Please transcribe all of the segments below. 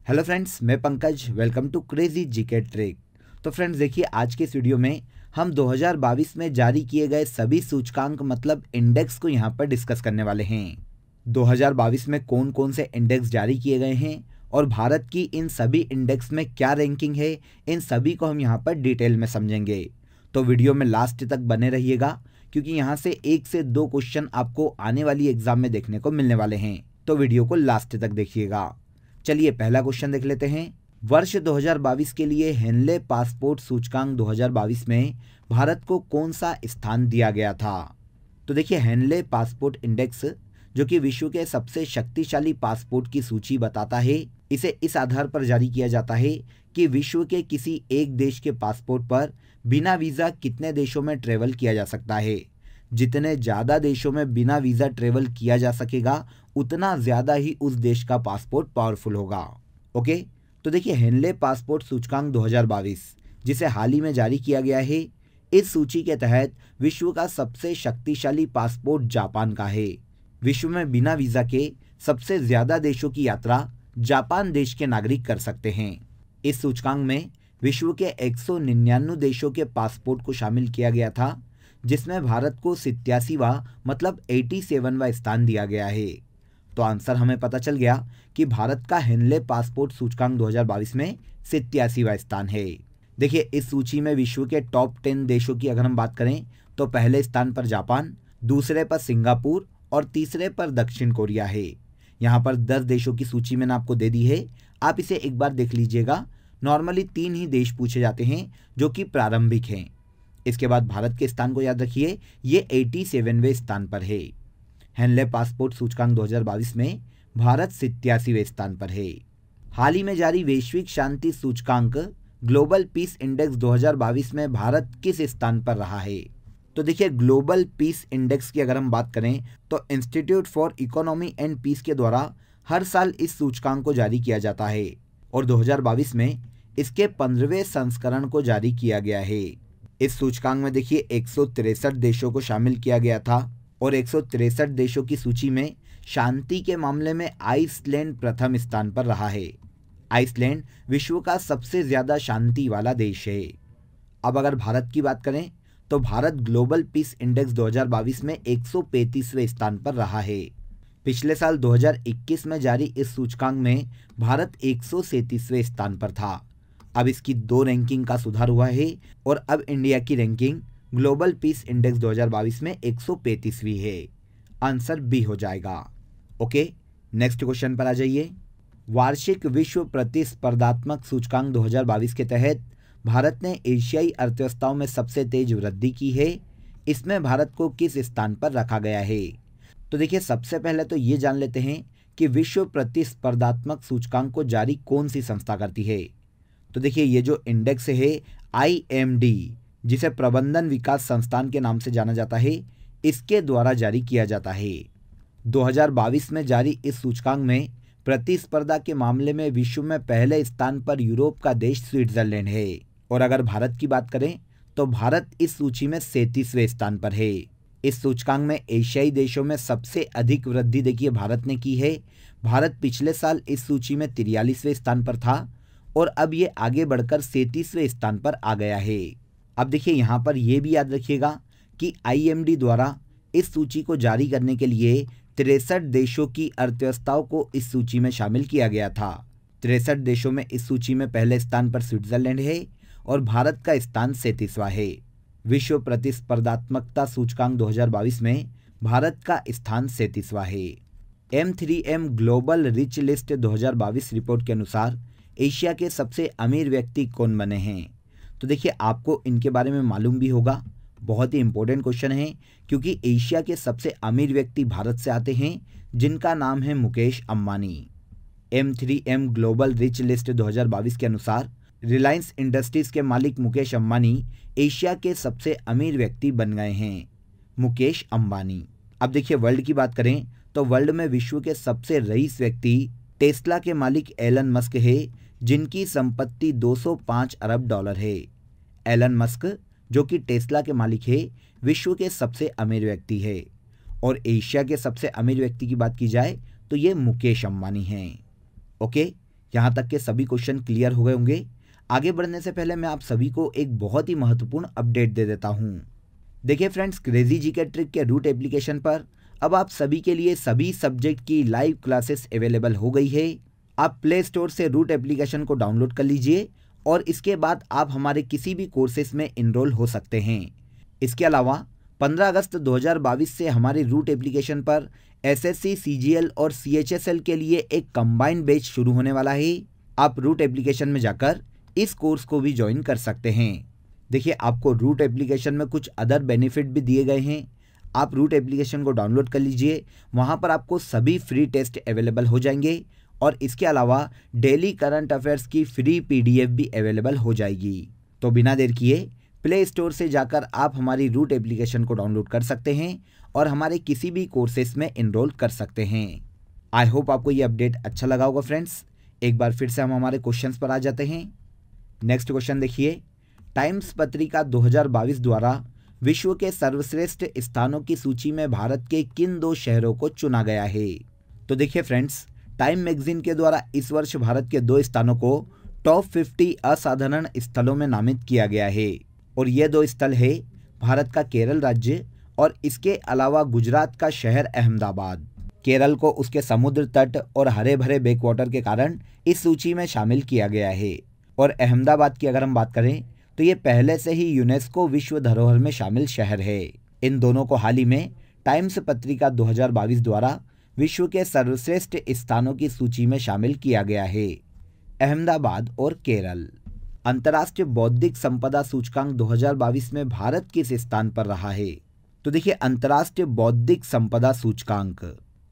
Hello friends, मैं Pankaj. Welcome to crazy GK trick. तो friends देखिए, आज के इस वीडियो में हम 2022 में जारी किए गए सभी सूचकांक मतलब इंडेक्स को यहाँ पर डिस्कस करने वाले हैं। 2022 में कौन कौन से इंडेक्स जारी किए गए हैं और भारत की इन सभी इंडेक्स में क्या रैंकिंग है, इन सभी को हम यहाँ पर डिटेल में समझेंगे। तो वीडियो में लास्ट तक बने रहिएगा, क्योंकि यहाँ से 1 से 2 क्वेश्चन आपको आने वाली एग्जाम में देखने को मिलने वाले हैं। तो वीडियो को लास्ट तक देखिएगा। चलिए पहला क्वेश्चन देख लेते हैं। वर्ष 2022 के लिए हेनले पासपोर्ट सूचकांक 2022 में भारत को कौन सा स्थान दिया गया था? तो देखिए, हेनले पासपोर्ट इंडेक्स जो कि विश्व के सबसे शक्तिशाली पासपोर्ट की सूची बताता है, इसे इस आधार पर जारी किया जाता है कि विश्व के किसी एक देश के पासपोर्ट पर बिना वीज़ा कितने देशों में ट्रेवल किया जा सकता है। जितने ज़्यादा देशों में बिना वीज़ा ट्रेवल किया जा सकेगा, उतना ज़्यादा ही उस देश का पासपोर्ट पावरफुल होगा। ओके, तो देखिए, हेनले पासपोर्ट सूचकांक 2022 जिसे हाल ही में जारी किया गया है, इस सूची के तहत विश्व का सबसे शक्तिशाली पासपोर्ट जापान का है। विश्व में बिना वीज़ा के सबसे ज़्यादा देशों की यात्रा जापान देश के नागरिक कर सकते हैं। इस सूचकांक में विश्व के 199 देशों के पासपोर्ट को शामिल किया गया था, जिसमें भारत को 87वां मतलब 87वां स्थान दिया गया है। तो आंसर हमें पता चल गया कि भारत का हेनले पासपोर्ट सूचकांक 2022 में 87वां स्थान है। देखिए, इस सूची में विश्व के टॉप 10 देशों की अगर हम बात करें तो पहले स्थान पर जापान, दूसरे पर सिंगापुर और तीसरे पर दक्षिण कोरिया है। यहाँ पर 10 देशों की सूची मैंने आपको दे दी है, आप इसे एक बार देख लीजिएगा। नॉर्मली 3 ही देश पूछे जाते हैं जो कि प्रारंभिक हैं। इसके बाद भारत के स्थान को याद रखिए, ये 87वें स्थान पर है। हेनले पासपोर्ट सूचकांक 2022 में भारत 87वें स्थान पर है। हाल ही में जारी वैश्विक शांति सूचकांक ग्लोबल पीस इंडेक्स 2022 में भारत किस स्थान पर रहा है? तो देखिए, ग्लोबल पीस इंडेक्स की अगर हम बात करें तो institute for economy and peace के द्वारा हर साल इस सूचकांक को जारी किया जाता है और 2022 में इसके 15वें संस्करण को जारी किया गया है। इस सूचकांक में देखिए 163 देशों को शामिल किया गया था और 163 देशों की सूची में शांति के मामले में आइसलैंड प्रथम स्थान पर रहा है। आइसलैंड विश्व का सबसे ज़्यादा शांति वाला देश है। अब अगर भारत की बात करें तो भारत ग्लोबल पीस इंडेक्स 2022 में 135वें स्थान पर रहा है। पिछले साल 2021 में जारी इस सूचकांक में भारत 137वें स्थान पर था। अब इसकी 2 रैंकिंग का सुधार हुआ है और अब इंडिया की रैंकिंग ग्लोबल पीस इंडेक्स 2022 में 135वीं है। आंसर बी हो जाएगा। ओके, नेक्स्ट क्वेश्चन पर आ जाइए। वार्षिक विश्व प्रतिस्पर्धात्मक सूचकांक 2022 के तहत भारत ने एशियाई अर्थव्यवस्थाओं में सबसे तेज वृद्धि की है। इसमें भारत को किस स्थान पर रखा गया है? तो देखिए, सबसे पहले तो ये जान लेते हैं कि विश्व प्रतिस्पर्धात्मक सूचकांक को जारी कौन सी संस्था करती है। तो देखिए, ये जो इंडेक्स है IMD, जिसे प्रबंधन विकास संस्थान के नाम से जाना जाता है, इसके द्वारा जारी किया जाता है। 2022 में जारी इस सूचकांक में प्रतिस्पर्धा के मामले में विश्व में पहले स्थान पर यूरोप का देश स्विट्जरलैंड है। और अगर भारत की बात करें तो भारत इस सूची में 37वें स्थान पर है। इस सूचकांक में एशियाई देशों में सबसे अधिक वृद्धि देखिए भारत ने की है। भारत पिछले साल इस सूची में 43वें स्थान पर था और अब ये आगे बढ़कर 37वें स्थान पर आ गया है। अब देखिए, यहाँ पर यह भी याद रखिएगा कि IMD द्वारा इस सूची को जारी करने के लिए 63 देशों की अर्थव्यवस्थाओं को इस सूची में शामिल किया गया था। 63 देशों में इस सूची में पहले स्थान पर स्विट्जरलैंड है और भारत का स्थान 37वां है। विश्व प्रतिस्पर्धात्मकता सूचकांक 2022 में भारत का स्थान 37वां है। M3M global rich list 2022 report के अनुसार एशिया के सबसे अमीर व्यक्ति कौन बने हैं? तो देखिए, आपको इनके बारे में मालूम भी होगा। बहुत ही इंपॉर्टेंट क्वेश्चन है, क्योंकि एशिया के सबसे अमीर व्यक्ति भारत से आते हैं, जिनका नाम है Mukesh Ambani. M3M global rich list 2022 के अनुसार रिलायंस इंडस्ट्रीज के मालिक मुकेश अंबानी एशिया के सबसे अमीर व्यक्ति बन गए हैं। मुकेश अंबानी। अब देखिए, वर्ल्ड की बात करें तो वर्ल्ड में विश्व के सबसे रईस व्यक्ति टेस्ला के मालिक एलन मस्क है, जिनकी संपत्ति 205 अरब डॉलर है। एलन मस्क जो कि टेस्ला के मालिक है, विश्व के सबसे अमीर व्यक्ति है। और एशिया के सबसे अमीर व्यक्ति की बात की जाए तो ये मुकेश अंबानी हैं। ओके, यहाँ तक के सभी क्वेश्चन क्लियर हो गए होंगे। आगे बढ़ने से पहले मैं आप सभी को एक बहुत ही महत्वपूर्ण अपडेट दे देता हूँ। देखिए फ्रेंड्स, क्रेजी जीके ट्रिक के रूट एप्लीकेशन पर अब आप सभी के लिए सभी सब्जेक्ट की लाइव क्लासेस अवेलेबल हो गई है। आप प्ले स्टोर से रूट एप्लीकेशन को डाउनलोड कर लीजिए और इसके बाद आप हमारे किसी भी कोर्सेज में इनरोल हो सकते हैं। इसके अलावा 15 अगस्त 2022 से हमारे रूट एप्लीकेशन पर एसएससी, सीजीएल और सीएचएसएल के लिए एक कंबाइंड बैच शुरू होने वाला है। आप रूट एप्लीकेशन में जाकर इस कोर्स को भी ज्वाइन कर सकते हैं। देखिए, आपको रूट एप्लीकेशन में कुछ अदर बेनिफिट भी दिए गए हैं। आप रूट एप्लीकेशन को डाउनलोड कर लीजिए, वहाँ पर आपको सभी फ्री टेस्ट अवेलेबल हो जाएंगे और इसके अलावा डेली करंट अफेयर्स की फ्री पीडीएफ भी अवेलेबल हो जाएगी। तो बिना देर किए प्ले स्टोर से जाकर आप हमारी रूट एप्लीकेशन को डाउनलोड कर सकते हैं और हमारे किसी भी कोर्सेज में इनरोल कर सकते हैं। आई होप आपको ये अपडेट अच्छा लगा होगा फ्रेंड्स। एक बार फिर से हम हमारे क्वेश्चंस पर आ जाते हैं। नेक्स्ट क्वेश्चन देखिए, टाइम्स पत्रिका 2022 द्वारा विश्व के सर्वश्रेष्ठ स्थानों की सूची में भारत के किन 2 शहरों को चुना गया है? तो देखिए फ्रेंड्स, टाइम मैगजीन के द्वारा इस वर्ष भारत के 2 स्थानों को टॉप 50 असाधारण स्थलों में नामित किया गया है और ये 2 स्थल है भारत का केरल राज्य और इसके अलावा गुजरात का शहर अहमदाबाद। केरल को उसके समुद्र तट और हरे भरे बैकवाटर के कारण इस सूची में शामिल किया गया है और अहमदाबाद की अगर हम बात करें तो ये पहले से ही यूनेस्को विश्व धरोहर में शामिल शहर है। इन दोनों को हाल ही में टाइम्स पत्रिका 2022 द्वारा विश्व के सर्वश्रेष्ठ स्थानों की सूची में शामिल किया गया है, अहमदाबाद और केरल। अंतर्राष्ट्रीय बौद्धिक संपदा सूचकांक 2022 में भारत किस स्थान पर रहा है? तो देखिए, अंतर्राष्ट्रीय बौद्धिक संपदा सूचकांक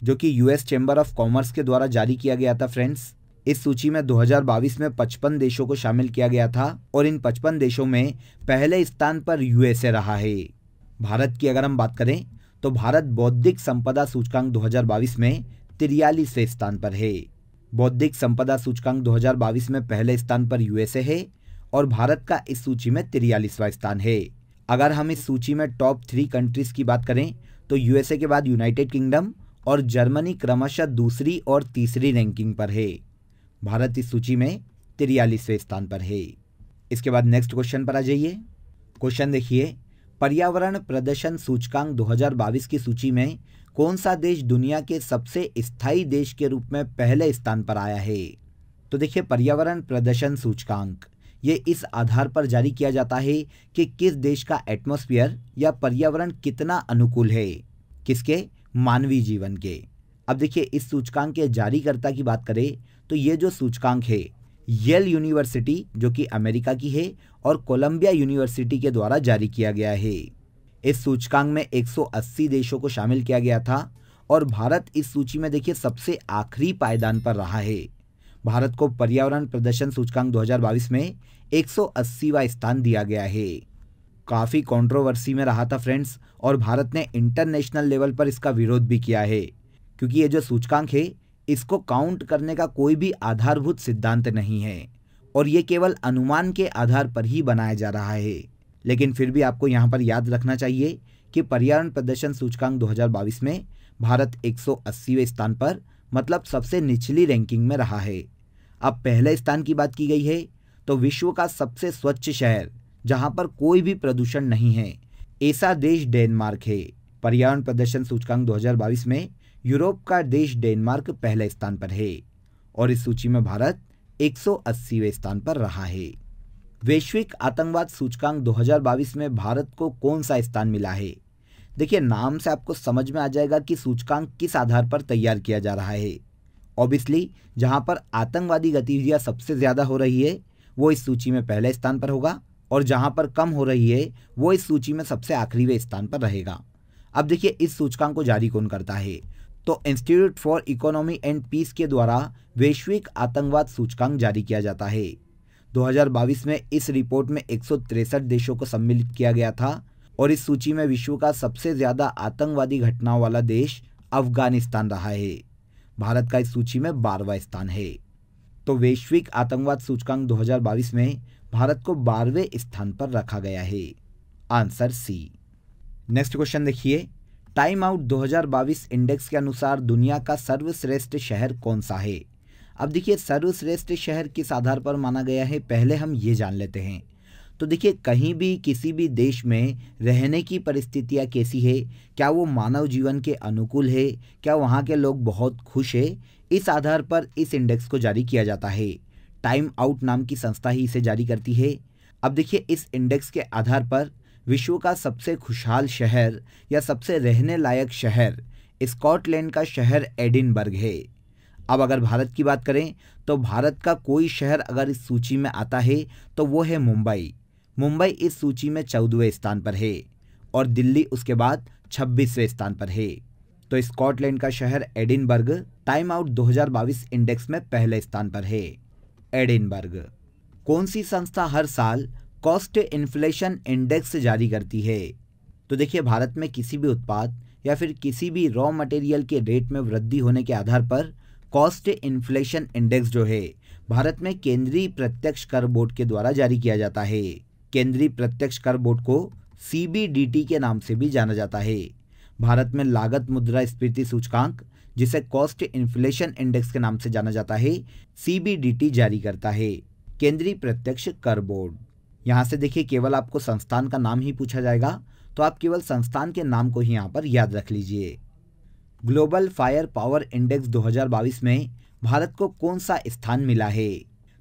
जो कि यूएस चैम्बर ऑफ कॉमर्स के द्वारा जारी किया गया था फ्रेंड्स, इस सूची में 2022 में 55 देशों को शामिल किया गया था और इन 55 देशों में पहले स्थान पर यूएसए रहा है। भारत की अगर हम बात करें तो भारत बौद्धिक संपदा सूचकांक 2022 में 43वें स्थान पर है। बौद्धिक संपदा सूचकांक 2022 में पहले स्थान पर यूएसए है और भारत का इस सूची में 43वां स्थान है। अगर हम इस सूची में टॉप 3 कंट्रीज की बात करें तो यूएसए के बाद यूनाइटेड किंगडम और जर्मनी क्रमशः दूसरी और तीसरी रैंकिंग पर है। भारत इस सूची में 43वें स्थान पर है। इसके बाद नेक्स्ट क्वेश्चन पर आ जाइए। क्वेश्चन देखिए, पर्यावरण प्रदर्शन सूचकांक 2022 की सूची में कौन सा देश दुनिया के सबसे स्थायी देश के रूप में पहले स्थान पर आया है? तो देखिए, पर्यावरण प्रदर्शन सूचकांक ये इस आधार पर जारी किया जाता है कि किस देश का एटमॉस्फेयर या पर्यावरण कितना अनुकूल है, किसके? मानवीय जीवन के। अब देखिए, इस सूचकांक के जारीकर्ता की बात करें तो ये जो सूचकांक है येल यूनिवर्सिटी जो कि अमेरिका की है और कोलंबिया यूनिवर्सिटी के द्वारा जारी किया गया है। इस सूचकांक में 180 देशों को शामिल किया गया था और भारत इस सूची में देखिए सबसे आखिरी पायदान पर रहा है। भारत को पर्यावरण प्रदर्शन सूचकांक 2022 में 180वां स्थान दिया गया है। काफ़ी कंट्रोवर्सी में रहा था फ्रेंड्स और भारत ने इंटरनेशनल लेवल पर इसका विरोध भी किया है क्योंकि ये जो सूचकांक है इसको काउंट करने का कोई भी आधारभूत सिद्धांत नहीं है और ये केवल अनुमान के आधार पर ही बनाया जा रहा है। लेकिन फिर भी आपको यहाँ पर याद रखना चाहिए कि पर्यावरण प्रदर्शन सूचकांक 2022 में भारत 180वें स्थान पर मतलब सबसे निचली रैंकिंग में रहा है। अब पहले स्थान की बात की गई है तो विश्व का सबसे स्वच्छ शहर जहाँ पर कोई भी प्रदूषण नहीं है ऐसा देश डेनमार्क है। पर्यावरण प्रदर्शन सूचकांक 2022 में यूरोप का देश डेनमार्क पहले स्थान पर है और इस सूची में भारत 180वें स्थान पर रहा है। वैश्विक आतंकवाद सूचकांक 2022 में भारत को कौन सा स्थान मिला है? देखिए, नाम से आपको समझ में आ जाएगा कि सूचकांक किस आधार पर तैयार किया जा रहा है। ऑब्वियसली जहां पर आतंकवादी गतिविधियां सबसे ज़्यादा हो रही है वो इस सूची में पहले स्थान पर होगा और जहां पर कम हो रही है वो इस सूची में सबसे आखिरीवें स्थान पर रहेगा। अब देखिए, इस सूचकांक को जारी कौन करता है? तो institute for economy and peace के द्वारा वैश्विक आतंकवाद सूचकांक जारी किया जाता है। 2022 में इस रिपोर्ट में 163 देशों को सम्मिलित किया गया था और इस सूची में विश्व का सबसे ज़्यादा आतंकवादी घटनाओं वाला देश अफगानिस्तान रहा है। भारत का इस सूची में 12वां स्थान है। तो वैश्विक आतंकवाद सूचकांक 2022 में भारत को 12वें स्थान पर रखा गया है। Answer C. नेक्स्ट क्वेश्चन देखिए, टाइम आउट 2022 इंडेक्स के अनुसार दुनिया का सर्वश्रेष्ठ शहर कौन सा है? अब देखिए सर्वश्रेष्ठ शहर किस आधार पर माना गया है, पहले हम ये जान लेते हैं। तो देखिए कहीं भी किसी भी देश में रहने की परिस्थितियाँ कैसी है, क्या वो मानव जीवन के अनुकूल है, क्या वहाँ के लोग बहुत खुश है, इस आधार पर इस इंडेक्स को जारी किया जाता है। टाइम आउट नाम की संस्था ही इसे जारी करती है। अब देखिए इस इंडेक्स के आधार पर विश्व का सबसे खुशहाल शहर या सबसे रहने लायक शहर स्कॉटलैंड का शहर एडिनबर्ग है। अब अगर भारत की बात करें तो भारत का कोई शहर अगर इस सूची में आता है तो वो है मुंबई। मुंबई इस सूची में 14वें स्थान पर है और दिल्ली उसके बाद 26वें स्थान पर है। तो स्कॉटलैंड का शहर एडिनबर्ग टाइम आउट 2022 इंडेक्स में पहले स्थान पर है। एडिनबर्ग। कौन सी संस्था हर साल कॉस्ट इन्फ्लेशन इंडेक्स जारी करती है? तो देखिए भारत में किसी भी उत्पाद या फिर किसी भी रॉ मटेरियल के रेट में वृद्धि होने के आधार पर कॉस्ट इन्फ्लेशन इंडेक्स जो है भारत में केंद्रीय प्रत्यक्ष कर बोर्ड के द्वारा जारी किया जाता है। केंद्रीय प्रत्यक्ष कर बोर्ड को CBDT के नाम से भी जाना जाता है। भारत में लागत मुद्रास्फीति सूचकांक, जिसे कॉस्ट इन्फ्लेशन इंडेक्स के नाम से जाना जाता है, CBDT जारी करता है, केंद्रीय प्रत्यक्ष कर बोर्ड। यहाँ से देखिए केवल आपको संस्थान का नाम ही पूछा जाएगा, तो आप केवल संस्थान के नाम को ही यहाँ पर याद रख लीजिए। ग्लोबल फायर पावर इंडेक्स 2022 में भारत को कौन सा स्थान मिला है?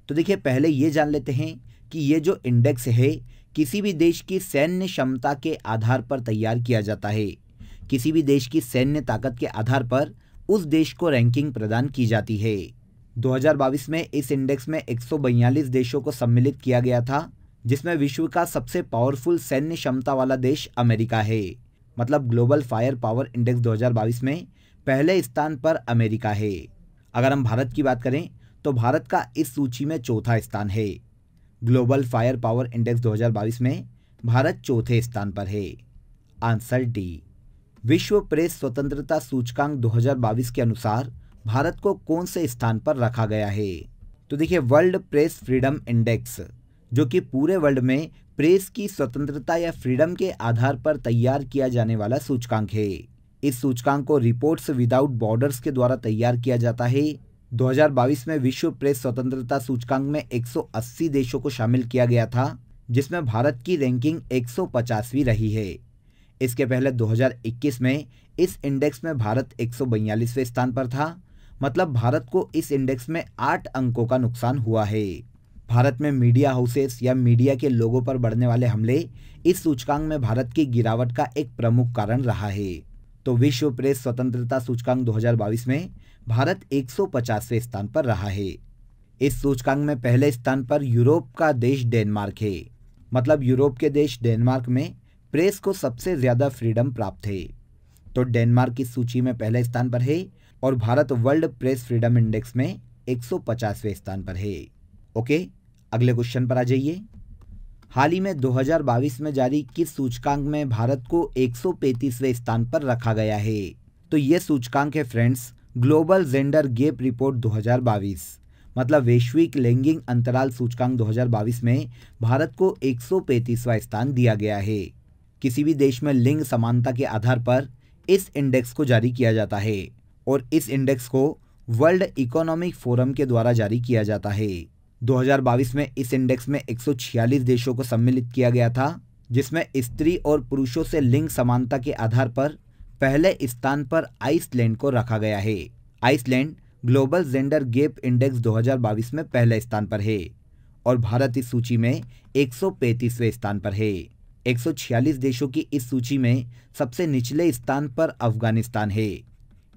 तो देखिए पहले ये जान लेते हैं कि ये जो इंडेक्स है किसी भी देश की सैन्य क्षमता के आधार पर तैयार किया जाता है। किसी भी देश की सैन्य ताकत के आधार पर उस देश को रैंकिंग प्रदान की जाती है। 2022 में इस इंडेक्स में 142 देशों को सम्मिलित किया गया था, जिसमें विश्व का सबसे पावरफुल सैन्य क्षमता वाला देश अमेरिका है। मतलब ग्लोबल फायर पावर इंडेक्स 2022 में पहले स्थान पर अमेरिका है। अगर हम भारत की बात करें तो भारत का इस सूची में चौथा स्थान है। ग्लोबल फायर पावर इंडेक्स 2022 में भारत चौथे स्थान पर है। Answer D. विश्व प्रेस स्वतंत्रता सूचकांक 2022 के अनुसार भारत को कौन से स्थान पर रखा गया है? तो देखिए वर्ल्ड प्रेस फ्रीडम इंडेक्स, जो कि पूरे वर्ल्ड में प्रेस की स्वतंत्रता या फ्रीडम के आधार पर तैयार किया जाने वाला सूचकांक है। इस सूचकांक को रिपोर्ट्स विदाउट बॉर्डर्स के द्वारा तैयार किया जाता है। 2022 में विश्व प्रेस स्वतंत्रता सूचकांक में 180 देशों को शामिल किया गया था, जिसमें भारत की रैंकिंग 150वीं रही है। इसके पहले 2021 में इस इंडेक्स में भारत 142वें स्थान पर था। मतलब भारत को इस इंडेक्स में 8 अंकों का नुकसान हुआ है। भारत में मीडिया हाउसेस या मीडिया के लोगों पर बढ़ने वाले हमले इस सूचकांक में भारत की गिरावट का एक प्रमुख कारण रहा है। तो विश्व प्रेस स्वतंत्रता सूचकांक 2022 में भारत 150वें स्थान पर रहा है। इस सूचकांक में पहले स्थान पर यूरोप का देश डेनमार्क है। मतलब यूरोप के देश डेनमार्क में प्रेस को सबसे ज्यादा फ्रीडम प्राप्त है। तो डेनमार्क इस सूची में पहले स्थान पर है और Bharat world press freedom index में 150वें स्थान पर है। ओके, अगले क्वेश्चन पर आ जाइए। हाल ही में 2022 में जारी किस सूचकांक में भारत को 135वें स्थान पर रखा गया है? तो ये सूचकांक है friends global gender gap report 2022। मतलब वैश्विक लैंगिक अंतराल सूचकांक 2022 में भारत को 135वां स्थान दिया गया है। किसी भी देश में लिंग समानता के आधार पर इस इंडेक्स को जारी किया जाता है और इस इंडेक्स को वर्ल्ड इकोनॉमिक फोरम के द्वारा जारी किया जाता है। 2022 में इस इंडेक्स में 146 देशों को सम्मिलित किया गया था, जिसमें स्त्री और पुरुषों से लिंग समानता के आधार पर पहले स्थान पर आइसलैंड को रखा गया है। Iceland global gender gap index 2022 में पहले स्थान पर है और भारत इस सूची में 135वें स्थान पर है। 146 देशों की इस सूची में सबसे निचले स्थान पर अफगानिस्तान है।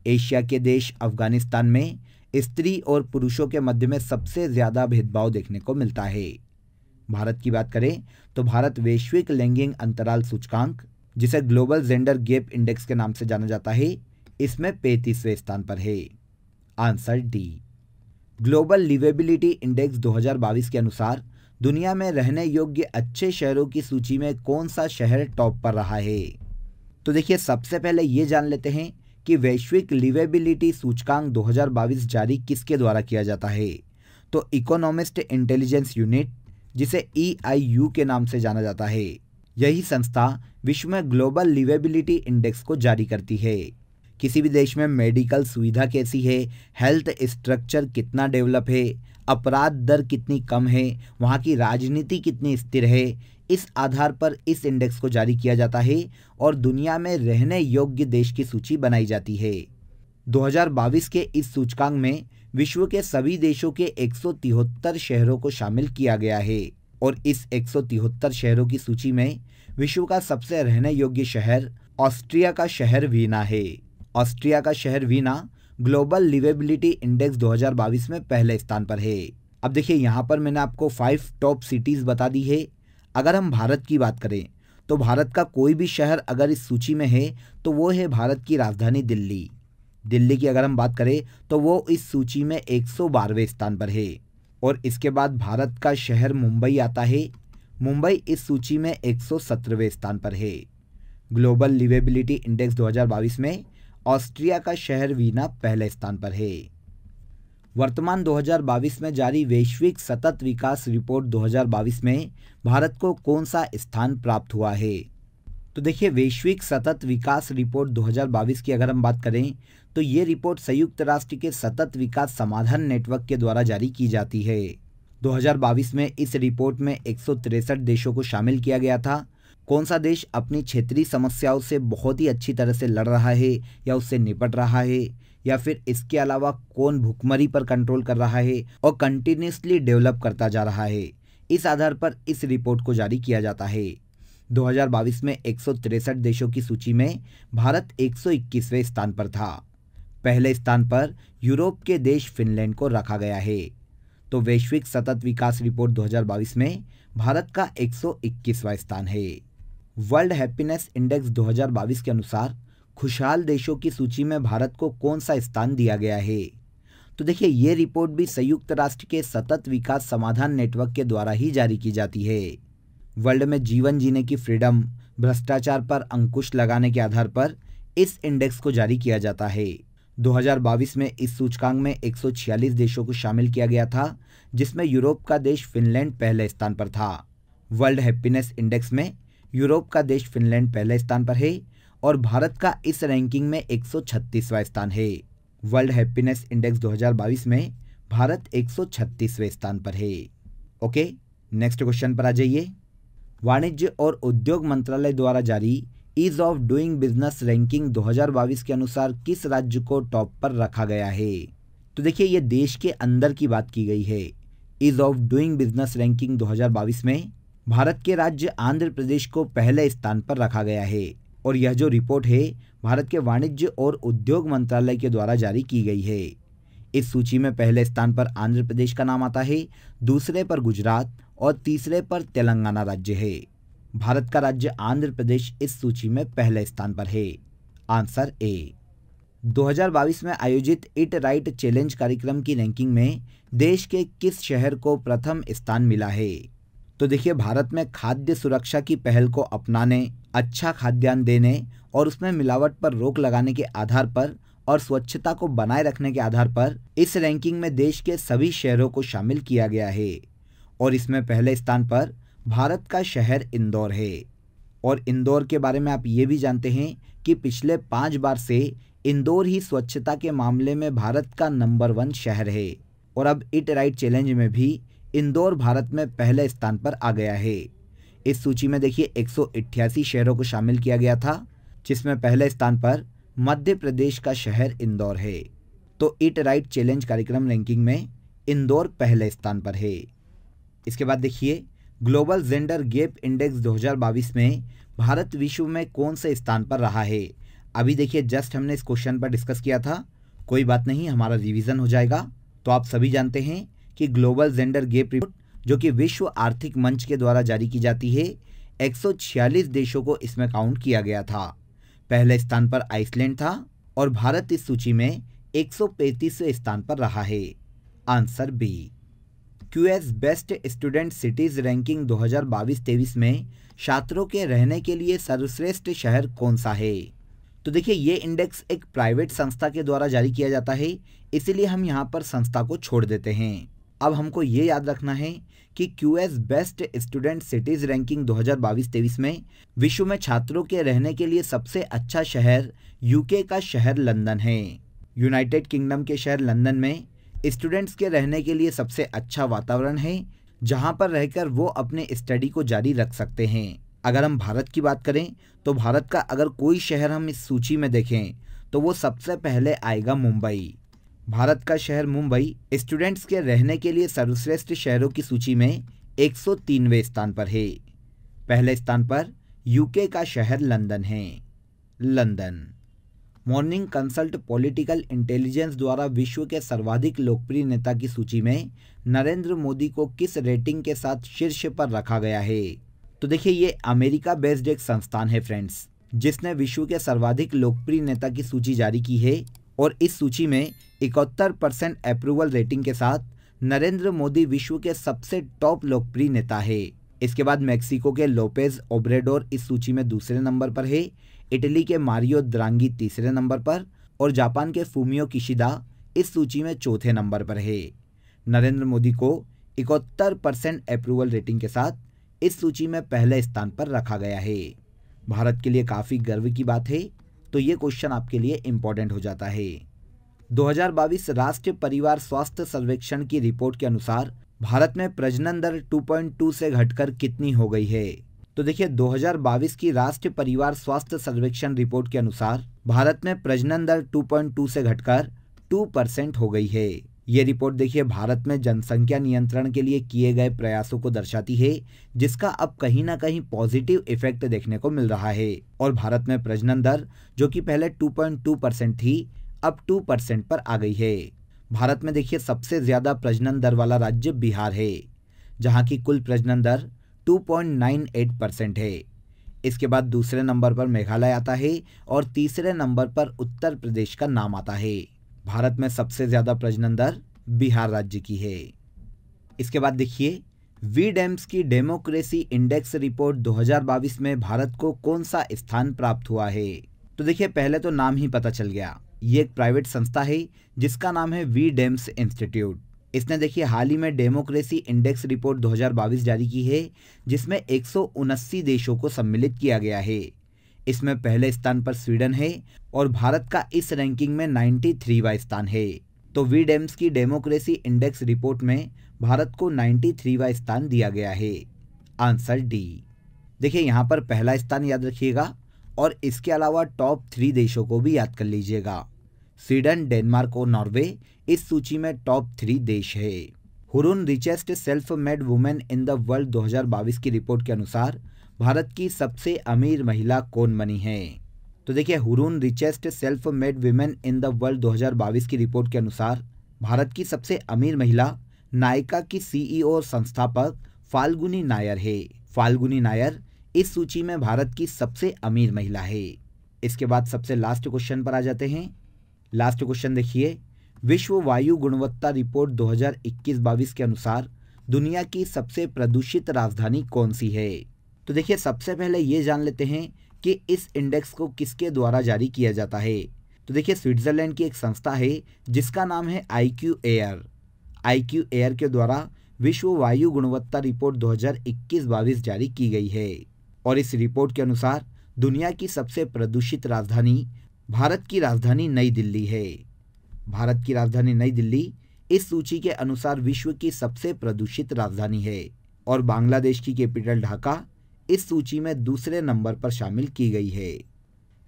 एशिया के देश अफगानिस्तान में स्त्री और पुरुषों के मध्य में सबसे ज्यादा भेदभाव देखने को मिलता है। भारत की बात करें तो भारत वैश्विक लैंगिक अंतराल सूचकांक, जिसे ग्लोबल जेंडर गैप इंडेक्स के नाम से जाना जाता है, इसमें 35वें स्थान पर है। Answer D. Global liveability index 2022 के अनुसार दुनिया में रहने योग्य अच्छे शहरों की सूची में कौन सा शहर टॉप पर रहा है? तो देखिए सबसे पहले ये जान लेते हैं कि वैश्विक लिवेबिलिटी सूचकांक 2022 जारी किसके द्वारा किया जाता है। तो इकोनॉमिस्ट इंटेलिजेंस यूनिट, जिसे EIU के नाम से जाना जाता है, यही संस्था विश्व में ग्लोबल लिवेबिलिटी इंडेक्स को जारी करती है। किसी भी देश में मेडिकल सुविधा कैसी है, हेल्थ स्ट्रक्चर कितना डेवलप है, अपराध दर कितनी कम है, वहाँ की राजनीति कितनी स्थिर है, इस आधार पर इस इंडेक्स को जारी किया जाता है और दुनिया में रहने योग्य देश की सूची बनाई जाती है। 2022 के इस सूचकांक में विश्व के सभी देशों के 173 शहरों को शामिल किया गया है और इस 173 शहरों की सूची में विश्व का सबसे रहने योग्य शहर ऑस्ट्रिया का शहर वीना है। ऑस्ट्रिया का शहर वीना ग्लोबल लिवेबिलिटी इंडेक्स 2022 में पहले स्थान पर है। अब देखिए यहाँ पर मैंने आपको 5 टॉप सिटीज़ बता दी है। अगर हम भारत की बात करें तो भारत का कोई भी शहर अगर इस सूची में है तो वो है भारत की राजधानी दिल्ली। दिल्ली की अगर हम बात करें तो वो इस सूची में 112वें स्थान पर है और इसके बाद भारत का शहर मुंबई आता है। मुंबई इस सूची में 117वें स्थान पर है। ग्लोबल लिवेबिलिटी इंडेक्स 2022 में ऑस्ट्रिया का शहर वीना पहले स्थान पर है। वर्तमान 2022 में जारी वैश्विक सतत विकास रिपोर्ट 2022 में भारत को कौन सा स्थान प्राप्त हुआ है? तो देखिए, वैश्विक सतत विकास रिपोर्ट 2022 की अगर हम बात करें तो ये रिपोर्ट संयुक्त राष्ट्र के सतत विकास समाधान नेटवर्क के द्वारा जारी की जाती है। 2022 में इस रिपोर्ट में 163 देशों को शामिल किया गया था। कौन सा देश अपनी क्षेत्रीय समस्याओं से बहुत ही अच्छी तरह से लड़ रहा है या उससे निपट रहा है, या फिर इसके अलावा कौन भुखमरी पर कंट्रोल कर रहा है और कंटिन्यूसली डेवलप करता जा रहा है, इस आधार पर इस रिपोर्ट को जारी किया जाता है। 2022 में 163 देशों की सूची में भारत 121वें स्थान पर था। पहले स्थान पर यूरोप के देश फिनलैंड को रखा गया है। तो वैश्विक सतत विकास रिपोर्ट 2022 में भारत का 121वां स्थान है। वर्ल्ड हैप्पीनेस इंडेक्स 2022 के अनुसार खुशहाल देशों की सूची में भारत को कौन सा स्थान दिया गया है? तो देखिए, ये रिपोर्ट भी संयुक्त राष्ट्र के सतत विकास समाधान नेटवर्क के द्वारा ही जारी की जाती है। वर्ल्ड में जीवन जीने की फ्रीडम, भ्रष्टाचार पर अंकुश लगाने के आधार पर इस इंडेक्स को जारी किया जाता है। 2022 में इस सूचकांक में 146 देशों को शामिल किया गया था, जिसमें यूरोप का देश फिनलैंड पहले स्थान पर था। वर्ल्ड हैप्पीनेस इंडेक्स में यूरोप का देश फिनलैंड पहले स्थान पर है और भारत का इस रैंकिंग में 136वां स्थान है। वर्ल्ड हैप्पीनेस इंडेक्स 2022 में भारत 136वें स्थान पर है। ओके, नेक्स्ट क्वेश्चन पर आ जाइए। वाणिज्य और उद्योग मंत्रालय द्वारा जारी ease of doing business ranking 2022 के अनुसार किस राज्य को टॉप पर रखा गया है? तो देखिए, ये देश के अंदर की बात की गई है। Ease of doing business ranking 2022 में भारत के राज्य आंध्र प्रदेश को पहले स्थान पर रखा गया है और यह जो रिपोर्ट है भारत के वाणिज्य और उद्योग मंत्रालय के द्वारा जारी की गई है। इस सूची में पहले स्थान पर आंध्र प्रदेश का नाम आता है, दूसरे पर गुजरात और तीसरे पर तेलंगाना राज्य है। भारत का राज्य आंध्र प्रदेश इस सूची में पहले स्थान पर है। Answer A. 2022 में आयोजित ईट राइट चैलेंज कार्यक्रम की रैंकिंग में देश के किस शहर को प्रथम स्थान मिला है? तो देखिए, भारत में खाद्य सुरक्षा की पहल को अपनाने, अच्छा खाद्यान्न देने और उसमें मिलावट पर रोक लगाने के आधार पर और स्वच्छता को बनाए रखने के आधार पर इस रैंकिंग में देश के सभी शहरों को शामिल किया गया है और इसमें पहले स्थान पर भारत का शहर इंदौर है। और इंदौर के बारे में आप ये भी जानते हैं कि पिछले 5 बार से इंदौर ही स्वच्छता के मामले में भारत का नंबर 1 शहर है और अब ईट राइट चैलेंज में भी इंदौर भारत में पहले स्थान पर आ गया है। इस सूची में देखिए 188 शहरों को शामिल किया गया था, जिसमें पहले स्थान पर मध्य प्रदेश का शहर इंदौर है। तो ईट राइट चैलेंज कार्यक्रम रैंकिंग में इंदौर पहले स्थान पर है। इसके बाद देखिए, ग्लोबल जेंडर गैप इंडेक्स 2022 में भारत विश्व में कौन से स्थान पर रहा है? अभी देखिए, जस्ट हमने इस क्वेश्चन पर डिस्कस किया था, कोई बात नहीं, हमारा रिवीजन हो जाएगा। तो आप सभी जानते हैं कि ग्लोबल जेंडर गैप रिपोर्ट, जो कि विश्व आर्थिक मंच के द्वारा जारी की जाती है, 146 देशों को इसमें काउंट किया गया था। पहले स्थान पर आइसलैंड था और भारत इस सूची में 135वें स्थान पर रहा है। Answer B. QS best student cities ranking 2022-23 में छात्रों के रहने के लिए सर्वश्रेष्ठ शहर कौन सा है? तो देखिए, ये इंडेक्स एक प्राइवेट संस्था के द्वारा जारी किया जाता है, इसीलिए हम यहाँ पर संस्था को छोड़ देते हैं। अब हमको ये याद रखना है कि QS best student cities ranking 2022-23 में विश्व में छात्रों के रहने के लिए सबसे अच्छा शहर यूके का शहर लंदन है। यूनाइटेड किंगडम के शहर लंदन में स्टूडेंट्स के रहने के लिए सबसे अच्छा वातावरण है, जहां पर रहकर वो अपने स्टडी को जारी रख सकते हैं। अगर हम भारत की बात करें तो भारत का अगर कोई शहर हम इस सूची में देखें तो वो सबसे पहले आएगा मुंबई। भारत का शहर मुंबई स्टूडेंट्स के रहने के लिए सर्वश्रेष्ठ शहरों की सूची में 103वें स्थान पर है। पहले स्थान पर यूके का शहर लंदन है। London. Morning consult political intelligence द्वारा विश्व के सर्वाधिक लोकप्रिय नेता की सूची में नरेंद्र मोदी को किस रेटिंग के साथ शीर्ष पर रखा गया है? तो देखिए, ये अमेरिका बेस्ड एक संस्थान है फ्रेंड्स, जिसने विश्व के सर्वाधिक लोकप्रिय नेता की सूची जारी की है और इस सूची में 71% अप्रूवल रेटिंग के साथ नरेंद्र मोदी विश्व के सबसे टॉप लोकप्रिय नेता है। इसके बाद मेक्सिको के लोपेज ओब्रेडोर इस सूची में दूसरे नंबर पर है, इटली के मारियो द्रांगी तीसरे नंबर पर और जापान के फूमियो किशिदा इस सूची में चौथे नंबर पर है। नरेंद्र मोदी को 71% अप्रूवल रेटिंग के साथ इस सूची में पहले स्थान पर रखा गया है। भारत के लिए काफ़ी गर्व की बात है, तो ये क्वेश्चन आपके लिए इम्पोर्टेंट हो जाता है। 2022 राष्ट्रीय परिवार स्वास्थ्य सर्वेक्षण की रिपोर्ट के अनुसार भारत में प्रजनन दर 2.2 से घटकर कितनी हो गई है? तो देखिए, 2022 की राष्ट्रीय परिवार स्वास्थ्य सर्वेक्षण रिपोर्ट के अनुसार भारत में प्रजनन दर 2.2 से घटकर 2% हो गई है। ये रिपोर्ट देखिए भारत में जनसंख्या नियंत्रण के लिए किए गए प्रयासों को दर्शाती है, जिसका अब कहीं ना कहीं पॉजिटिव इफेक्ट देखने को मिल रहा है और भारत में प्रजनन दर जो कि पहले 2.2% थी, अब 2% पर आ गई है। भारत में देखिए सबसे ज्यादा प्रजनन दर वाला राज्य बिहार है, जहां की कुल प्रजनन दर 2.98% है। इसके बाद दूसरे नंबर पर मेघालय आता है और तीसरे नंबर पर उत्तर प्रदेश का नाम आता है। भारत में सबसे ज्यादा प्रजनन दर बिहार राज्य की है। इसके बाद देखिए, वीडेम्स की डेमोक्रेसी इंडेक्स रिपोर्ट 2022 में भारत को कौन सा स्थान प्राप्त हुआ है? तो देखिए, पहले तो नाम ही पता चल गया, ये एक प्राइवेट संस्था है जिसका नाम है वीडेम्स इंस्टीट्यूट। इसने देखिए हाल ही में डेमोक्रेसी इंडेक्स रिपोर्ट 2022 जारी की है, जिसमें 179 देशों को सम्मिलित किया गया है। इसमें पहले स्थान पर स्वीडन है और भारत का इस रैंकिंग में 93वां स्थान है। तो वीडेम्स की डेमोक्रेसी इंडेक्स रिपोर्ट में भारत को 93वां स्थान दिया गया है। Answer D. देखिए, यहाँ पर पहला स्थान याद रखिएगा और इसके अलावा टॉप 3 देशों को भी याद कर लीजिएगा। स्वीडन, डेनमार्क और नॉर्वे इस सूची में टॉप 3 देश है। Hurun richest self made women in the world 2022 की रिपोर्ट के अनुसार भारत की सबसे अमीर महिला कौन बनी है? तो देखिए, Hurun richest self made women in the world 2022 की रिपोर्ट के अनुसार भारत की सबसे अमीर महिला नायका की CEO और संस्थापक फाल्गुनी नायर है। फाल्गुनी नायर इस सूची में भारत की सबसे अमीर महिला है। इसके बाद सबसे लास्ट क्वेश्चन पर आ जाते हैं। लास्ट क्वेश्चन देखिए, विश्व वायु गुणवत्ता रिपोर्ट 2021-22 के अनुसार दुनिया की सबसे प्रदूषित राजधानी कौन सी है? तो देखिए, सबसे पहले ये जान लेते हैं कि इस इंडेक्स को किसके द्वारा जारी किया जाता है। तो देखिए, स्विट्जरलैंड की एक संस्था है जिसका नाम है IQ एयर। IQ एयर के द्वारा विश्व वायु गुणवत्ता रिपोर्ट 2021-22 जारी की गई है और इस रिपोर्ट के अनुसार दुनिया की सबसे प्रदूषित राजधानी भारत की राजधानी नई दिल्ली है। भारत की राजधानी नई दिल्ली इस सूची के अनुसार विश्व की सबसे प्रदूषित राजधानी है और बांग्लादेश की कैपिटल ढाका इस सूची में दूसरे नंबर पर शामिल की गई है।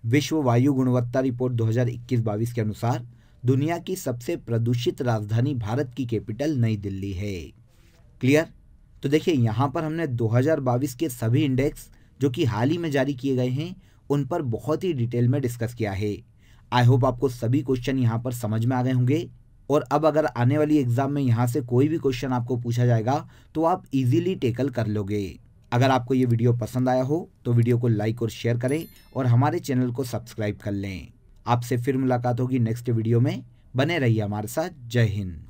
विश्व वायु गुणवत्ता रिपोर्ट 2021-22 के अनुसार दुनिया की सबसे प्रदूषित राजधानी भारत की कैपिटल नई दिल्ली है। क्लियर? तो देखिए, यहाँ पर हमने 2022 के सभी इंडेक्स जो कि हाल ही में जारी किए गए हैं उन पर बहुत ही डिटेल में डिस्कस किया है। आई होप आपको सभी क्वेश्चन यहाँ पर समझ में आ गए होंगे और अब अगर आने वाली एग्जाम में यहाँ से कोई भी क्वेश्चन आपको पूछा जाएगा तो आप इजीली टेकल कर लोगे। अगर आपको ये वीडियो पसंद आया हो तो वीडियो को लाइक और शेयर करें और हमारे चैनल को सब्सक्राइब कर लें। आपसे फिर मुलाकात होगी नेक्स्ट वीडियो में। बने रहिए हमारे साथ। जय हिंद।